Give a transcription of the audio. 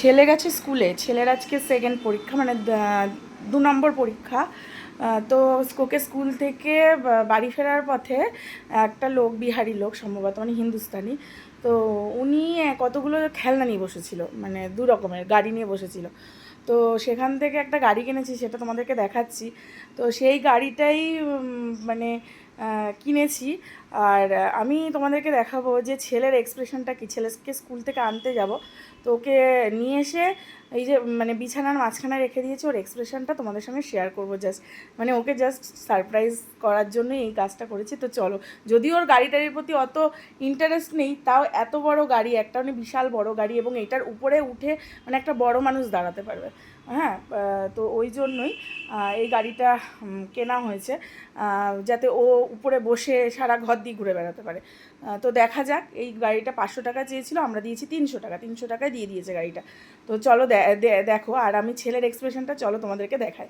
ছেলে গেছে স্কুলে, ছেলের আজকে সেকেন্ড পরীক্ষা, মানে 2 নম্বর পরীক্ষা। তো ওকে স্কুল থেকে বাড়ি ফেরার পথে একটা লোক, বিহারি লোক সম্ভবত, মানে হিন্দুস্তানি, তো উনি কতগুলো খেলনা নিয়ে বসেছিল, মানে 2 রকমের গাড়ি নিয়ে বসেছিল। তো সেখান থেকে একটা গাড়ি কিনেছি, সেটা তোমাদেরকে দেখাচ্ছি। তো সেই গাড়িটাই মানে কিনেছি। আর আমি তোমাদেরকে দেখাবো যে ছেলের এক্সপ্রেশনটা কি। ছেলেকে স্কুল থেকে আনতে যাব, তো ওকে নিয়ে এসে এই যে মানে বিছানার মাঝখানে রেখে দিয়েছি, ওর এক্সপ্রেশনটা তোমাদের সঙ্গে শেয়ার করবো জাস্ট, মানে ওকে জাস্ট সারপ্রাইজ করার জন্যই এই কাজটা করেছি। তো চলো, যদিও ওর গাড়িটারির প্রতি অত ইন্টারেস্ট নেই, তাও এত বড় গাড়ি, একটা মানে বিশাল বড় গাড়ি, এবং এটার উপরে উঠে মানে একটা বড় মানুষ দাঁড়াতে পারবে। হ্যাঁ, তো ওই জন্যই এই গাড়িটা কেনা হয়েছে, যাতে ও উপরে বসে সারা ঘর দিয়ে ঘুরে বেড়াতে পারে। তো দেখা যাক। এই গাড়িটা 500 টাকা চেয়েছিল, আমরা দিয়েছি 300 টাকা, 300 টাকায় দিয়ে দিয়েছে গাড়িটা। তো চলো দেখো, আর আমি ছেলের এক্সপ্রেশনটা চলো তোমাদেরকে দেখাই।